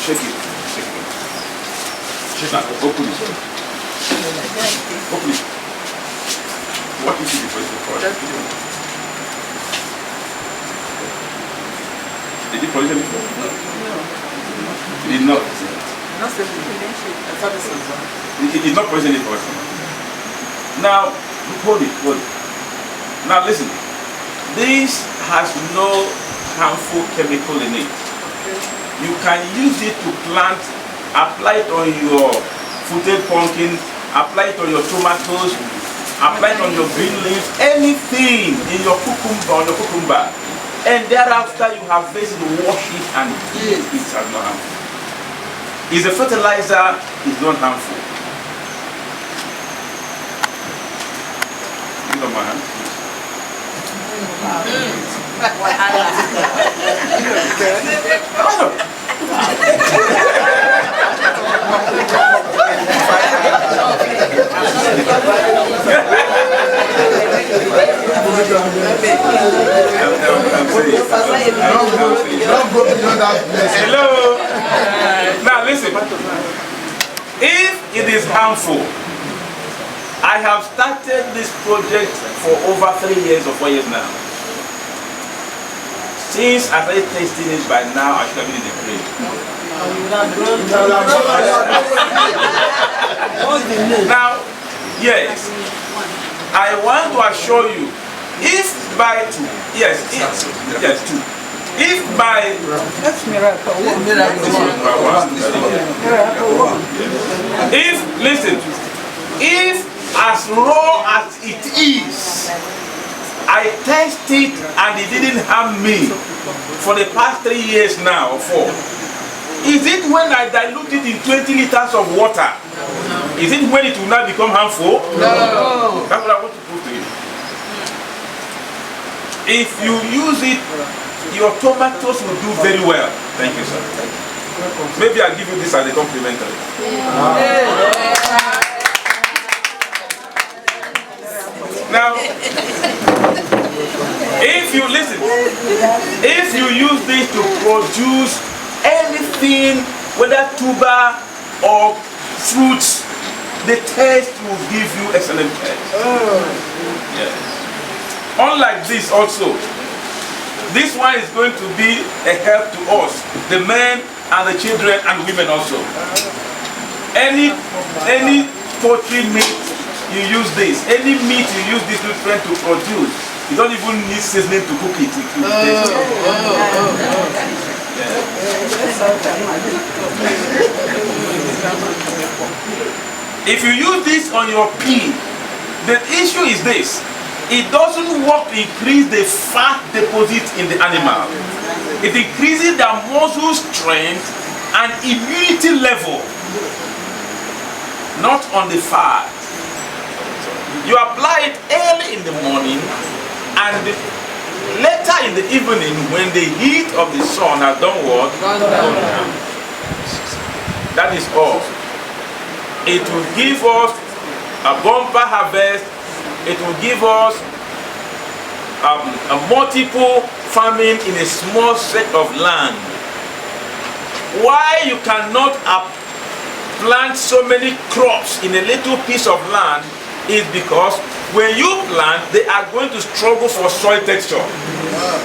Shake it. Shake it. Open it. Open it. What is it before you pour it? Did you polish it before? No. You did not? Not It did not poison it for us. Now, hold it. Now listen. This has no harmful chemical in it. You can use it to plant, apply it on your fruited pumpkin, apply it on your tomatoes, apply it on your green leaves, anything in your cucumber, and thereafter you have basically wash it and eat it. It's not harmful. It's a fertilizer, it's not harmful. Give me my hand. Hello. Now listen. If it is harmful, I have started this project for over 3 years or 4 years now. Since I started tasting it by now, I should have been in the grave. Now, yes, I want to assure you, if by two, if by if as raw as it is, I test it and it didn't harm me for the past 3 years now or 4. Is it when I dilute it in 20 liters of water? Is it when it will not become harmful? No. That's what I want to prove to you. If you use it, your tomatoes will do very well. Thank you, sir. Maybe I'll give you this as a complimentary. Now, if you listen, if you use this to produce anything, whether tuber or fruits, the taste will give you excellent taste. Yes. Unlike this also, this one is going to be a help to us, the men and the children and women also. Any poultry meat, you use this. Any meat, you use this nutrient to produce. You don't even need seasoning to cook it. If you use this on your pea, the issue is this. It doesn't work to increase the fat deposit in the animal. It increases their muscle strength and immunity level, not on the fat. You apply it early in the morning and later in the evening when the heat of the sun has done what? That is all. It will give us a bumper harvest. It will give us a multiple farming in a small set of land. Why you cannot plant so many crops in a little piece of land is because when you plant, they are going to struggle for soil texture,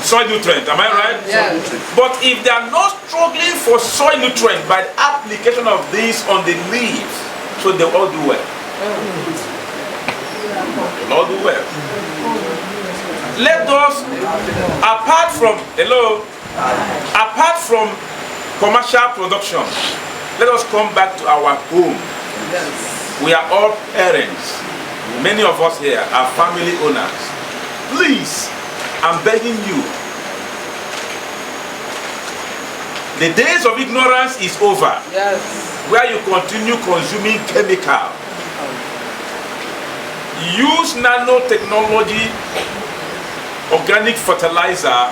soil nutrient. Am I right? Yeah. But if they are not struggling for soil nutrient by the application of this on the leaves, so they all do well. They all do well. Let us, apart from commercial production, let us come back to our home. Yes. We are all parents. Many of us here are family owners. Please, I'm begging you. The days of ignorance is over. Yes. Where you continue consuming chemical. Use nanotechnology, organic fertilizer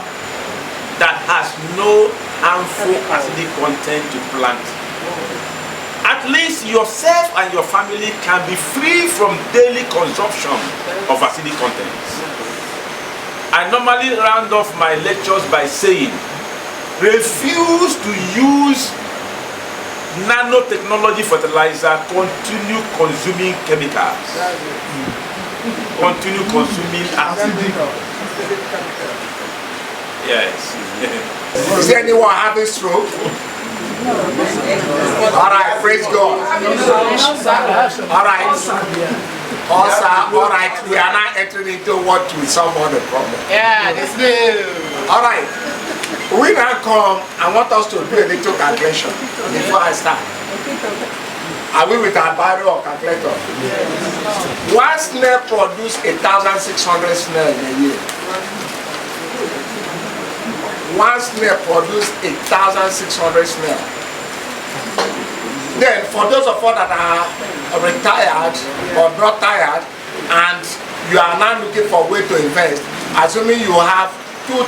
that has no harmful acidic content to plant. At least yourself and your family can be free from daily consumption of acidic contents. I normally round off my lectures by saying, refuse to use nanotechnology fertilizer, continue consuming chemicals. Continue consuming acidic. Yes. Is there anyone having stroke? All right, praise God. All right. Also, all right, we are now entering into what we solve all the problem. Yeah, this new. All right. We now come, I want us to do a little calculation before I start. Are we with our Bible or calculator? One snail produces 1,600 snail in a year. One snail produces 1,600 snail. Then, for those of us that are retired or not tired, and you are now looking for a way to invest, assuming you have 2,000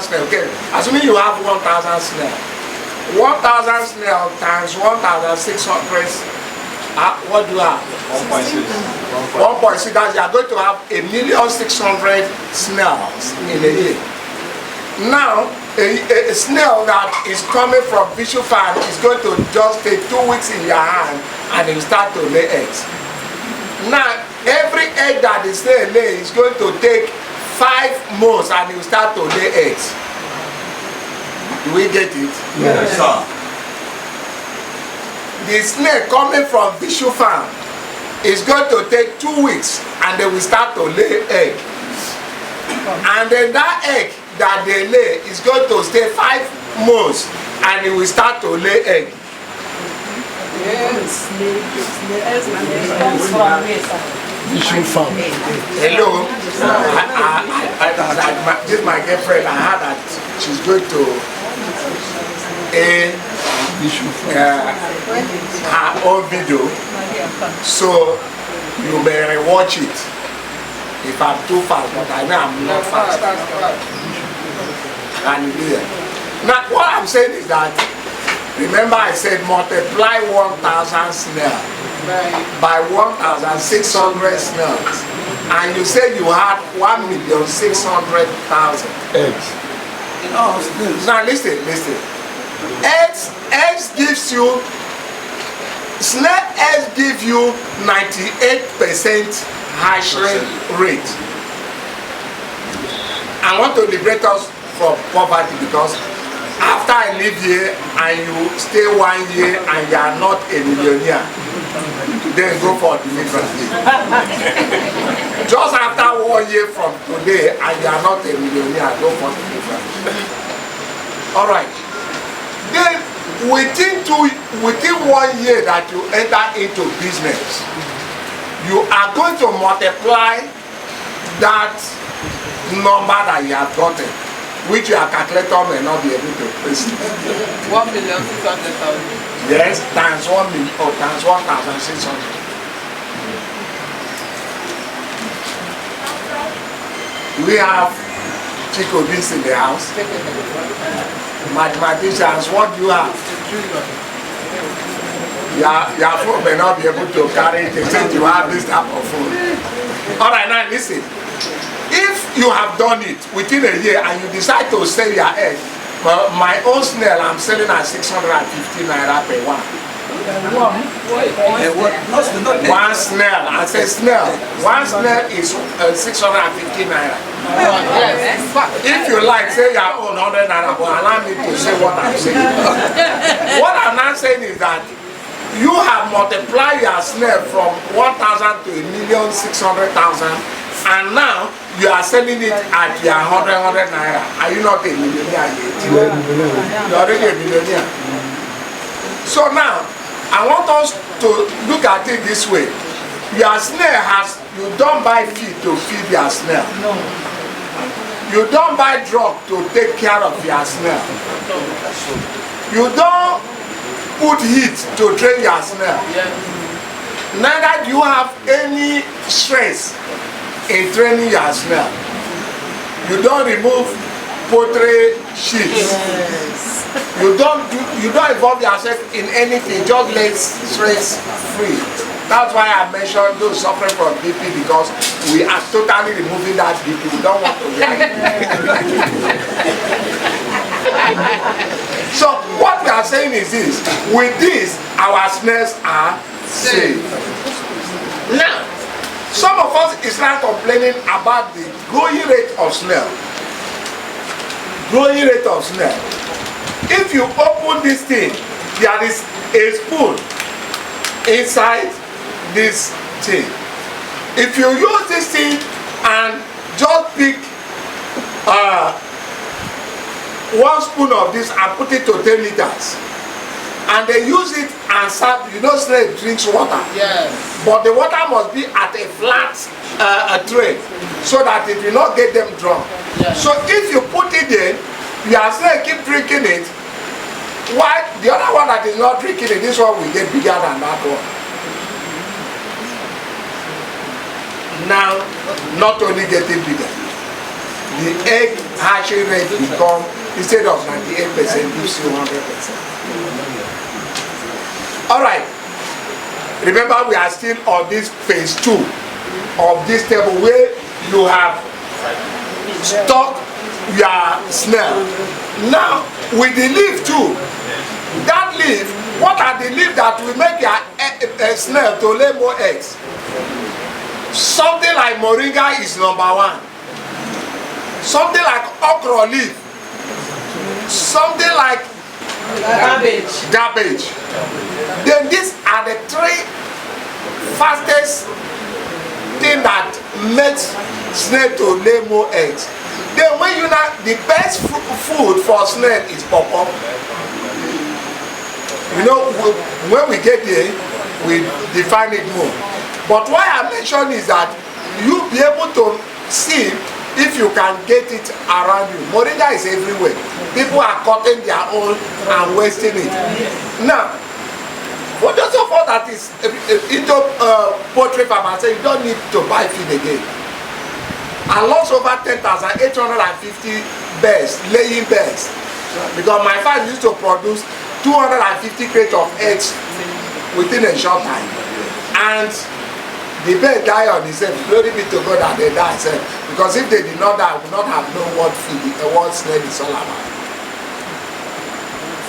snail, okay, assuming you have 1,000 snail, 1,000 snail times 1,600, what do you have? 1.6. 1.6, that you are going to have 1,600,000 snails in a year. Now, a snail that is coming from Visual Farm is going to just take 2 weeks in your hand and it will start to lay eggs. Now, every egg that the snail lays is going to take 5 months and it will start to lay eggs. Do we get it? Yes, sir. The snail coming from Visual Farm is going to take 2 weeks and they will start to lay egg. And then that egg that they lay is going to stay 5 months and it will start to lay egg. Yes. Visual Farm. Hello. This is my girlfriend. I heard that she's going to her own video. So you may rewatch it if I'm too fast, but I know I'm not fast. Hallelujah. Now what I'm saying is that, remember I said multiply 1,000 snail by 1,600 snails, and you say you had 1,600,000 eggs. Now listen. Eggs gives you, snail eggs give you 98% hatching rate. I want to liberate us from poverty, because after I live here and you stay 1 year and you are not a millionaire, then go for deliverance. Just after 1 year from today and you are not a millionaire, go for deliverance. Alright. Then within 1 year that you enter into business, you are going to multiply that number that you have gotten, which your calculator may not be able to trace. 1,600,000. Yes, times 1 million or times 1,600. We have Chico Beans in the house. Mathematicians, what do you have? Your phone may not be able to carry it except you have this type of phone. Alright, now listen. If you have done it within a year and you decide to sell your egg, well, my own snail I'm selling at 650 naira per one. One snail, I say snail. One snail is 650 naira. If you like, say your own 100 naira, but allow me to say what I'm saying. What I'm not saying is that you have multiplied your snail from 1,000 to 1,600,000, and now you are selling it at your 100 naira. Are you not a millionaire yet? You are already a millionaire. So now, I want us to look at it this way. Your snail you don't buy feed to feed your snail. No. You don't buy drug to take care of your snail. You don't put heat to train your snail. Neither do you have any stress in training your snail. You don't remove poultry sheets. Yes. You don't involve yourself in anything, just let stress free. That's why I mentioned those suffering from BP, because we are totally removing that BP. We don't want to get it. So what we are saying is this: with this, our snails are safe. Now, some of us is now complaining about the growing rate of snail. Growing rate of snail. If you open this thing, there is a spoon inside this thing. If you use this thing and just pick 1 spoon of this and put it to 10 liters, and they use it and serve, you know, snail drinks water. Yes. But the water must be at a flat tray so that it will not get them drunk. Yes. So if you put it in, your snail keep drinking it, while the other one that is not drinking it, this one will get bigger than that one. Now, not only getting bigger, the egg hatching rate become, instead of 98%, gives you 100%. Alright, remember we are still on this phase 2 of this table where you have stock your snail. Now, with the leaf too, that leaf, what are the leaves that will make your snail to lay more eggs? Something like moringa is number 1. Something like okra leaf. Something like garbage. Then these are the 3 fastest thing that makes snail to lay more eggs. Then when you know the best food for snail is pawpaw. You know, when we get there, we define it more. But why I mention is that you'll be able to see if you can get it around you. Moringa is everywhere. People are cutting their own and wasting it. Now, for those of us that is into poultry farm, I say you don't need to buy feed again. I lost over 10,850 birds, laying birds. Because my farm used to produce 250 crates of eggs within a short time. And the bird die on itself. Glory be to God that they die itself. Because if they did not die, I would not have known what feed, what snail is all about.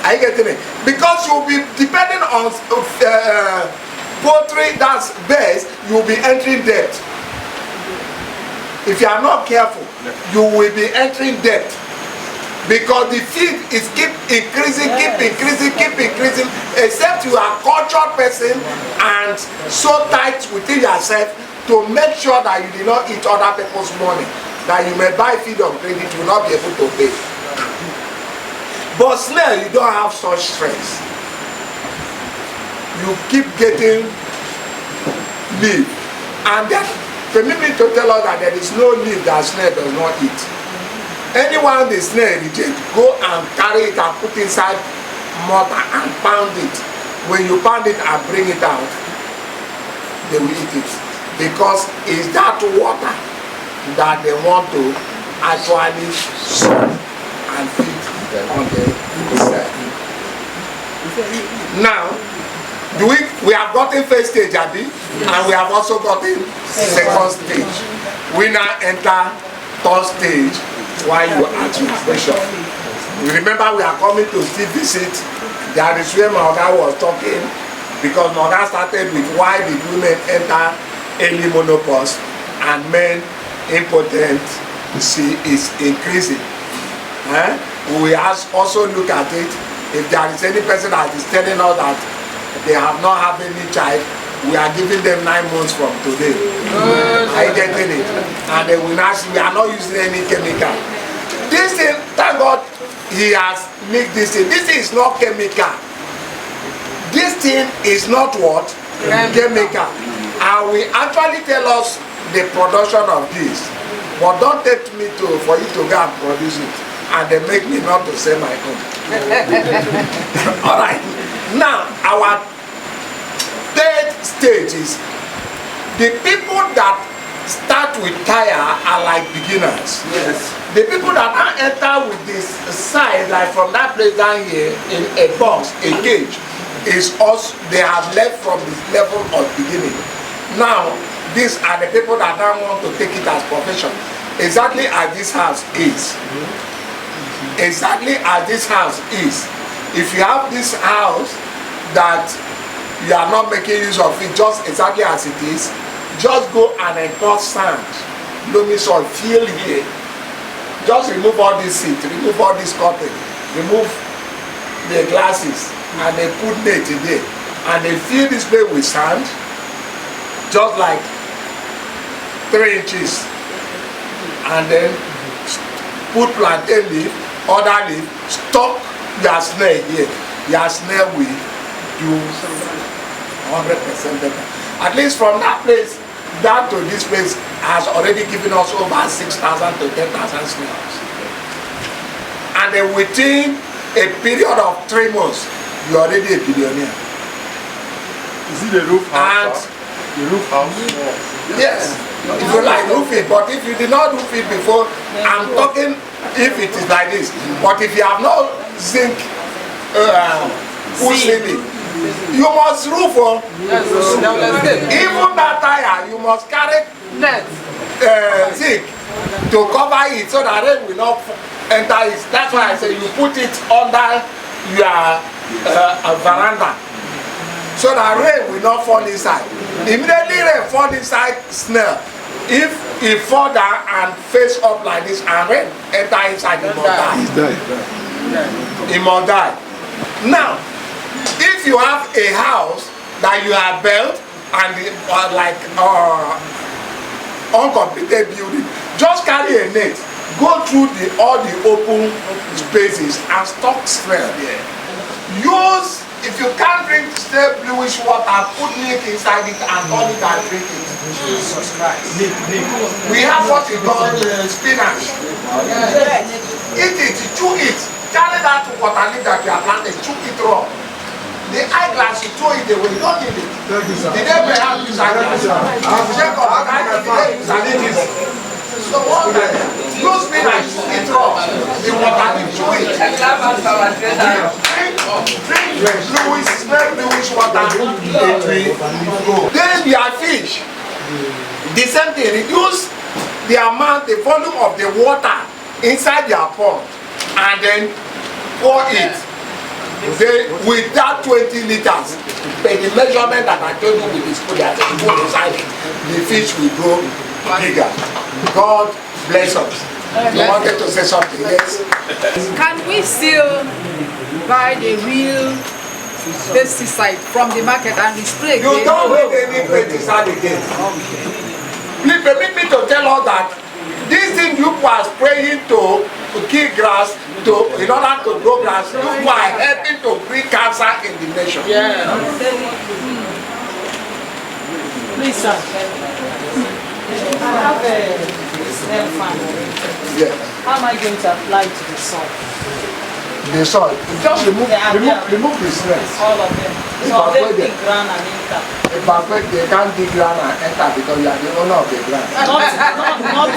Are you getting it? Because you'll be depending on poultry, that's birds, you'll be entering debt. If you are not careful, you will be entering debt. Because the feed is keep increasing, except you are a cultured person and so tight within yourself to make sure that you do not eat other people's money, that you may buy feed on credit, you will not be able to pay. But snail, you don't have such stress. You keep getting leaf, and that permit me to tell us that there is no leaf that snail does not eat. Anyone the snail reject, go and carry it and put inside mortar and pound it. When you pound it and bring it out, they will eat it. Because it's that water that they want to actually suck and feed on the inside. Now, we have gotten first stage, Abi, and we have also gotten second stage. We now enter third stage. Why you ask your question? Remember, we are coming to still visit. That is where Morgan was talking, because Morgan started with why did women enter early menopause and men impotency is increasing. We also look at it. If there is any person that is telling us that they have not had any child, we are giving them 9 months from today. Are you getting it? And they will not, we are not using any chemical. This thing, thank God, he has made this thing. This thing is not chemical. This thing is not what? Chemical. And we actually tell us the production of this. But don't take me for you to go and produce it. And they make me not to say my own. Alright. Now, our third stage is the people that start with tire are like beginners. Yes. The people that now enter with this size, like from that place down here in a box, a cage, is us. They have left from this level of beginning. Now, these are the people that now want to take it as profession. Exactly as this house is. Exactly as this house is. if you have this house that you are not making use of it just exactly as it is, just go and import sand, loamy soil, fill here. Just remove all this seat, remove all this curtain, remove the glasses, and they put net in there. And they fill this place with sand, just like 3 inches. And then put plantain leaf, other leaf, stock your snail here. Your snail will do 100% better. At least from that place down to this place has already given us over 6,000 to 10,000 snails. And then within a period of 3 months, you're already a billionaire. Is it the roof house? The roof house? Yes. If you like roof it, but if you did not roof it before, I'm talking if it is like this. But if you have no zinc full ceiling, you must roof on. Even that tire, you must carry zinc to cover it so that rain will not enter it. That's why I say you put it under your veranda so that rain will not fall inside. Immediately rain fall inside snail. If it fall down and face up like this and rain enter inside, it must die. It must die. Now, if you have a house that you have built and uncompleted building, just carry a net, go through all the open spaces and stock snail there. Use, if you can't drink stale bluish water, put milk inside it and turn it and drink it. Jesus Christ. We have what we call spinach. Eat it, chew it. Carry that to water leaf that you have planted, chew it raw. The eyeglass, you throw it away, you don't need it. The neighbor has this eyeglass. Check up, so what use spinach, eat raw. The water leaf, chew it. Drink bluish, smell bluish water, then your fish. The same thing, reduce the amount, the volume of the water inside your pond and then pour it. Then with that 20 liters, by the measurement that I told you with the spoon that you put inside it, the fish will grow bigger. God bless us. You wanted to say something, yes? Can we still buy the real pesticide from the market and spray again? You don't need any pesticide again. Please permit me to tell us that this thing you are spraying to kill grass, in order to grow grass, you are helping to bring cancer in the nation. Yeah. Please, sir. I have a snail farm. Yes. How am I going to apply to the soil? The soil. Just remove the snails. All of them. So they dig ground and enter. They can't dig ground and enter because you are the owner of the ground. Not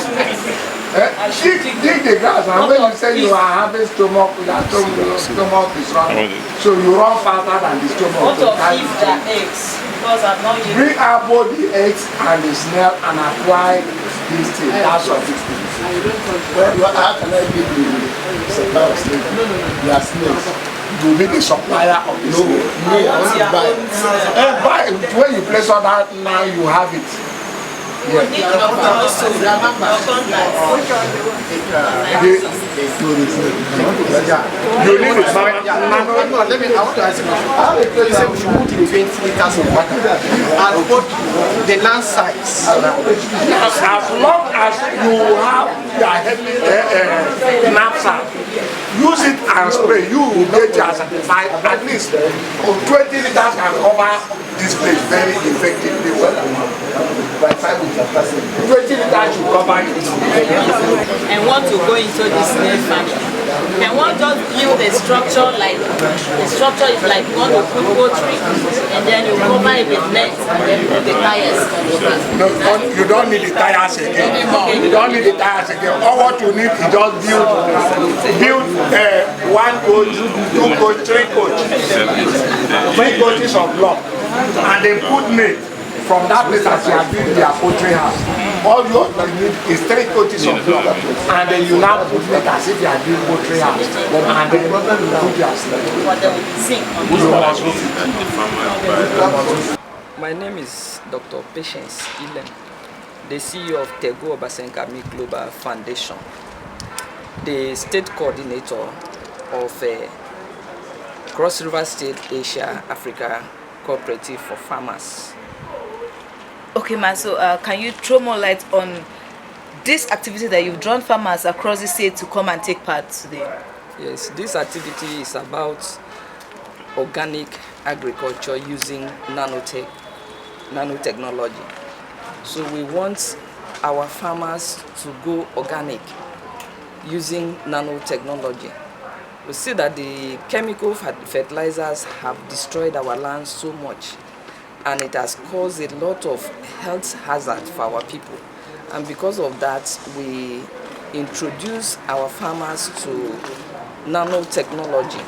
dig the grass, and when you say you are having stomach, your stomach is running. So you run faster than the stomach. What of if the eggs? Because I'm not using. Bring out both the eggs and the snail and apply this thing. That's what it is. Well, how can I give you the supply of snails? You are snails. You will be the supplier of the snail. No, I want to buy. When you place on that, now you have it. Yes. You need it, mama. Let me, I want to ask you. You said we should put 20 liters of water and put the land size. As long as you have your knapsack, use it and spray. You will get your certified. At least 20 liters can cover this place very effectively well. 20 liters should cover it. And want to go into this snail farming. And want just build a structure like the structure is like you want to put poultry and then you cover it with net and then put the tires. No, you don't need the tires again. You don't need the tires again. All what you need is just build 1 coach, 2 coach, 3 coach. 3 coaches of block. And then put net from that place as you are doing their poultry house. All you need is 3 coaches of block, and then you now put it as if you are doing poultry house, and then you put your zinc. My name is Dr. Patience Ilem, the CEO of Tego Obasenkami Global Foundation, the state coordinator of Cross River State Asia Africa Cooperative for Farmers. Okay, ma, so can you throw more light on this activity that you've drawn farmers across the state to come and take part today? Yes, this activity is about organic agriculture using nanotechnology. So we want our farmers to go organic using nanotechnology. We see that the chemical fertilizers have destroyed our land so much, and it has caused a lot of health hazards for our people. And because of that, we introduce our farmers to nanotechnology,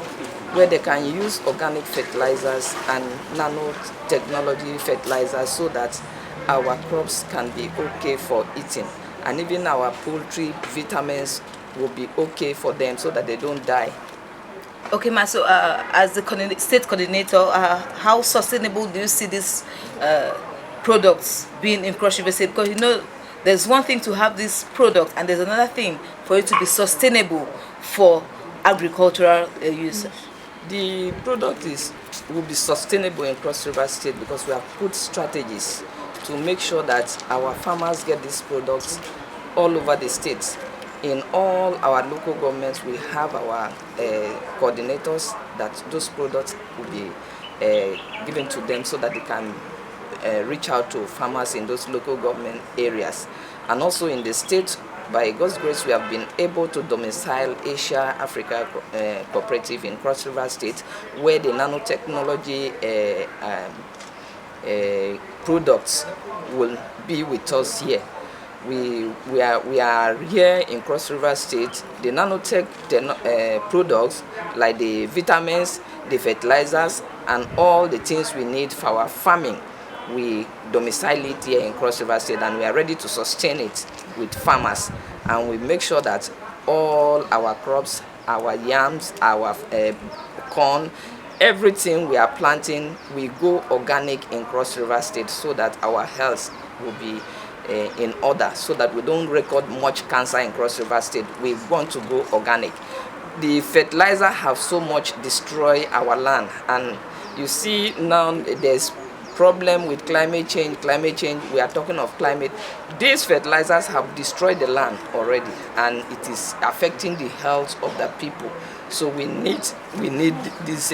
where they can use organic fertilizers and nanotechnology fertilizers so that our crops can be okay for eating. And even our poultry vitamins will be okay for them so that they don't die. Okay, ma, so as the state coordinator, how sustainable do you see these products being in Cross River State? Because you know, there's one thing to have this product, and there's another thing for it to be sustainable for agricultural use. The product will be sustainable in Cross River State because we have put strategies to make sure that our farmers get these products all over the states. In all our local governments, we have our coordinators that those products will be given to them so that they can reach out to farmers in those local government areas. And also in the state, by God's grace, we have been able to domicile Asia Africa Cooperative in Cross River State, where the nanotechnology products will be with us here. We are here in Cross River State. The nanotech products like the vitamins, the fertilizers, and all the things we need for our farming, we domicile it here in Cross River State, and we are ready to sustain it with farmers. And we make sure that all our crops, our yams, our corn, everything we are planting, we go organic in Cross River State so that our health will be in order, so that we don't record much cancer in Cross River State. We want to go organic. The fertilizer have so much destroyed our land, and you see now there's problem with climate change. We are talking of climate. These fertilizers have destroyed the land already, and it is affecting the health of the people. So we need these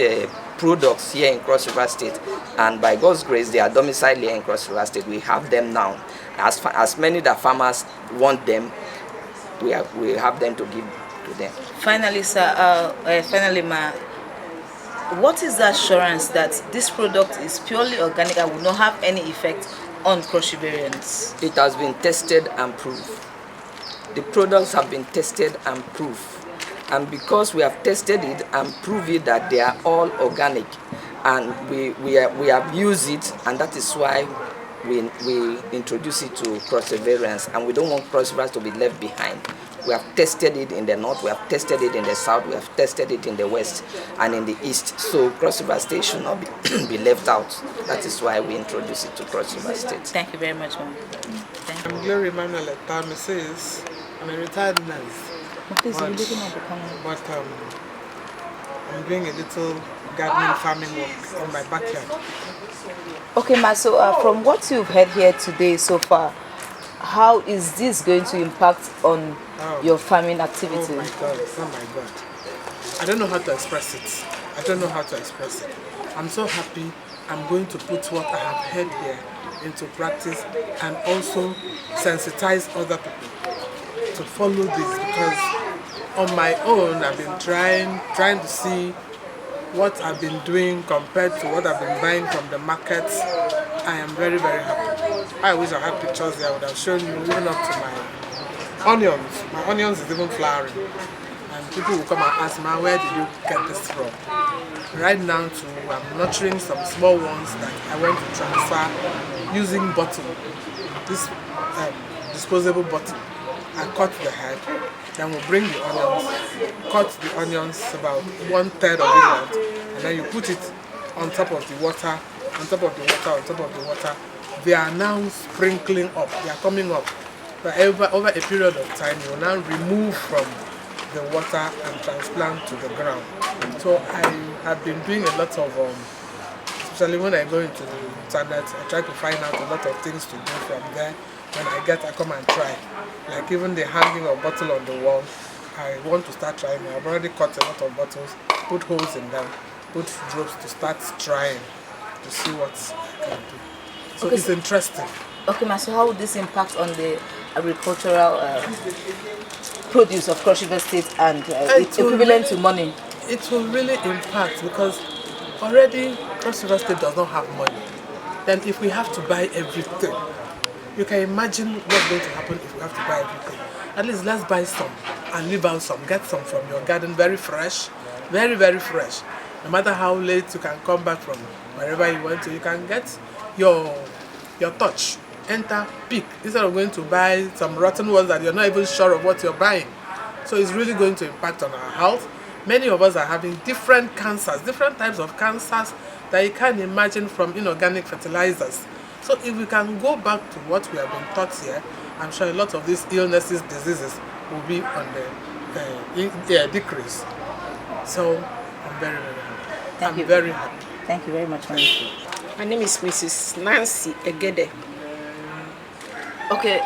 products here in Cross River State, and by God's grace, they are domiciled here in Cross River State. We have them now. As many that farmers want them, we have them to give to them. Finally, sir, ma, what is the assurance that this product is purely organic and will not have any effect on Cross Riverians? It has been tested and proved. The products have been tested and proved. And because we have tested it and proved it that they are all organic, and we have used it, and that is why we introduce it to Cross Riverians, and we don't want Cross Rivers to be left behind. We have tested it in the north, we have tested it in the south, we have tested it in the west and in the east. So Cross River State should not be left out. That is why we introduce it to Cross River State. Thank you very much, ma'am. I'm Glory Emmanuel Mrs. I'm a retired nurse. Please, you're looking at the camera. But I'm doing a little gardening farming work in my backyard. Okay, ma, so from what you've heard here today so far, how is this going to impact on your farming activities? Oh my God, oh my God. I don't know how to express it. I'm so happy. I'm going to put what I have heard here into practice and also sensitize other people to follow this, because on my own I've been trying to see what I've been doing compared to what I've been buying from the markets. I am very, very happy. I wish I had pictures there. I would have shown you even up to my onions. My onions is even flowering. And people will come and ask me, where did you get this from? Right now, I'm nurturing some small ones that I want to transfer using bottle. This disposable bottle. I cut the head, then we'll bring the onions, cut the onions about 1/3 of it out, and then you put it on top of the water, on top of the water, on top of the water. They are now sprinkling up, they are coming up. But over a period of time, you will now remove from the water and transplant to the ground. So I have been doing a lot of, especially when I go into the internet, I try to find out a lot of things to do from there. When I come and try. Like even the hanging of bottle on the wall, I want to start trying. I've already cut a lot of bottles, put holes in them, put drops to start trying to see what I can do. So okay, it's interesting. Okay, ma, so how would this impact on the agricultural produce of Cross River State and its equivalent to money? It will really impact because already Cross River State does not have money. Then if we have to buy everything, you can imagine what's going to happen if we have to buy everything. At least let's buy some and leave out some. Get some from your garden, very fresh, very, very fresh. No matter how late you can come back from wherever you want to, you can get your touch. Enter, pick, instead of going to buy some rotten ones that you're not even sure of what you're buying. So it's really going to impact on our health. Many of us are having different cancers, different types of cancers that you can't imagine from inorganic fertilizers. So if we can go back to what we have been taught here, I'm sure a lot of these illnesses, diseases will be on the decrease. So I'm very, very happy. I'm very happy. Thank you very much, ma'am. My name is Mrs. Nancy Egede. Okay,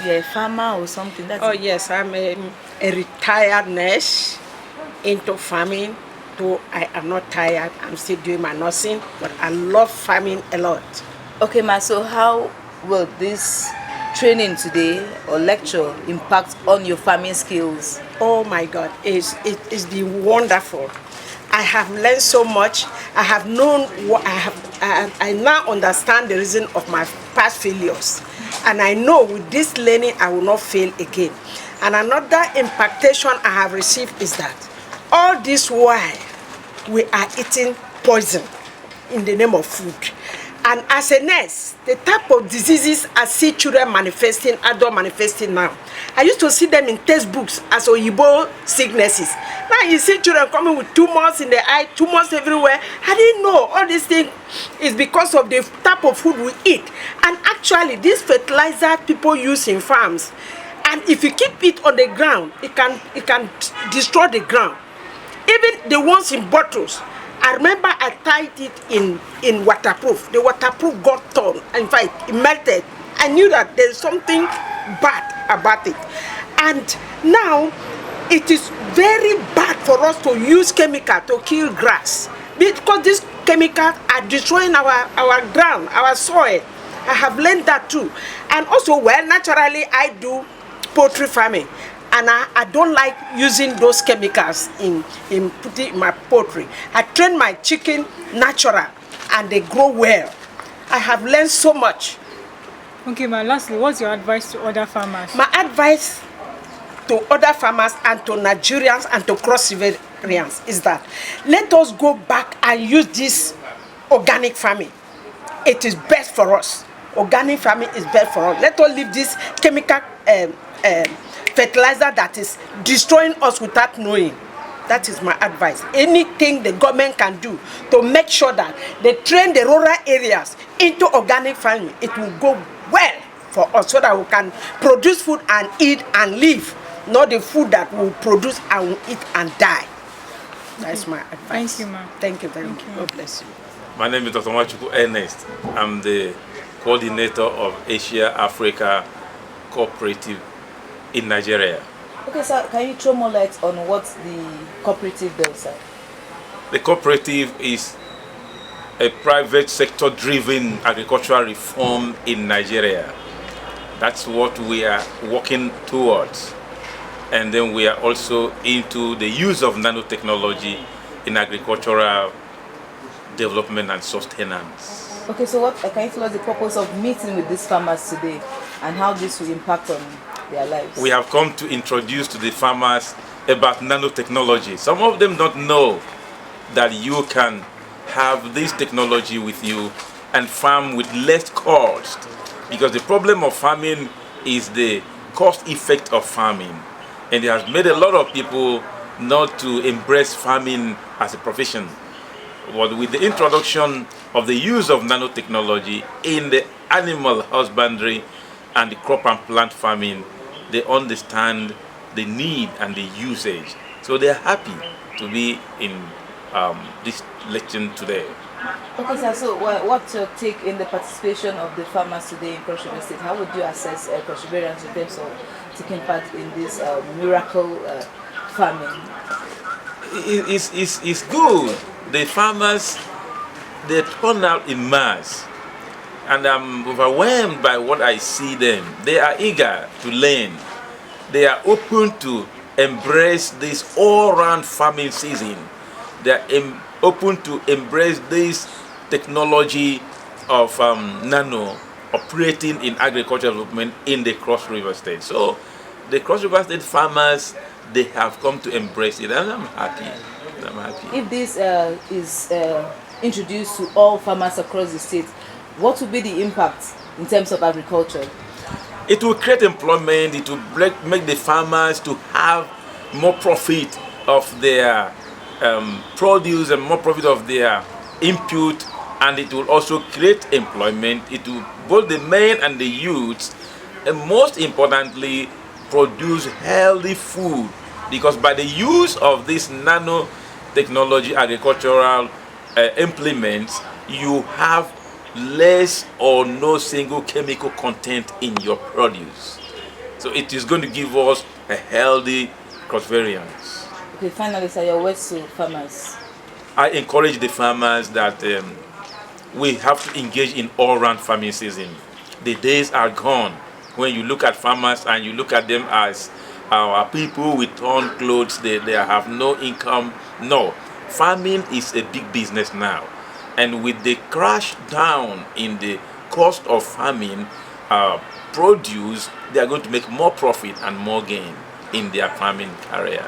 you're a farmer or something? Yes, I'm a retired nurse into farming. Though I am not tired, I'm still doing my nursing, but I love farming a lot. Okay, ma, so how will this training today or lecture impact on your farming skills? Oh my God, it's been wonderful. I have learned so much. I have known what I now understand the reason of my past failures. And I know with this learning, I will not fail again. And another impactation I have received is that all this while we are eating poison in the name of food. And as a nurse, the type of diseases I see children manifesting, adults manifesting now, I used to see them in textbooks as Oyibo sicknesses. Now you see children coming with tumors in the eye, tumors everywhere. I didn't know all these things is because of the type of food we eat. And actually, this fertilizer people use in farms, and if you keep it on the ground, it can destroy the ground. Even the ones in bottles. I remember I tied it in waterproof. The waterproof got torn. In fact, it melted. I knew that there's something bad about it. And now, it is very bad for us to use chemical to kill grass. Because these chemicals are destroying our ground, our soil. I have learned that too. And also, well, naturally, I do poultry farming. And I don't like using those chemicals in putting in my poultry. I train my chicken natural and they grow well. I have learned so much. Okay, ma, lastly, what's your advice to other farmers? My advice to other farmers and to Nigerians and to Cross Riverians is that let us go back and use this organic farming. It is best for us. Organic farming is best for us. Let us leave this chemical fertilizer that is destroying us without knowing. That is my advice. Anything the government can do to make sure that they train the rural areas into organic farming, it will go well for us so that we can produce food and eat and live, not the food that we will produce and we'll eat and die. That's my advice. Thank you, ma'am. Thank you very much. God bless you. My name is Dr. Machuku Ernest. I'm the coordinator of Asia Africa Cooperative in Nigeria. Okay, sir, can you throw more light on what the cooperative does, sir? The cooperative is a private sector driven agricultural reform in Nigeria. That's what we are working towards. And then we are also into the use of nanotechnology in agricultural development and sustenance. Okay, so what can you tell us the purpose of meeting with these farmers today and how this will impact on their lives? We have come to introduce to the farmers about nanotechnology. Some of them don't know that you can have this technology with you and farm with less cost, because the problem of farming is the cost effect of farming, and it has made a lot of people not to embrace farming as a profession. But with the introduction of the use of nanotechnology in the animal husbandry and the crop and plant farming, they understand the need and the usage. So they're happy to be in this lecture today. Okay, sir, so what's your take in the participation of the farmers today in Cross River State? How would you assess Cross Riverians in terms of taking part in this miracle farming? It's good. The farmers, they turn out in mass, and I'm overwhelmed by what I see them. They are eager to learn. They are open to embrace this all-round farming season. They are open to embrace this technology of nano operating in agricultural development in the Cross River State. So the Cross River State farmers, they have come to embrace it, and I'm happy. I'm happy. If this is introduced to all farmers across the state, what will be the impact in terms of agriculture? It will create employment. It will make the farmers to have more profit of their produce and more profit of their input, and it will also create employment. It will both the men and the youths, and most importantly, produce healthy food, because by the use of this nanotechnology agricultural implements, you have less or no single chemical content in your produce. So it is going to give us a healthy cross-variance. Okay, finally, sir, your words to farmers. I encourage the farmers that we have to engage in all-round farming season. The days are gone when you look at farmers and you look at them as people with torn clothes, they have no income. No, farming is a big business now. And with the crash down in the cost of farming produce, they are going to make more profit and more gain in their farming career.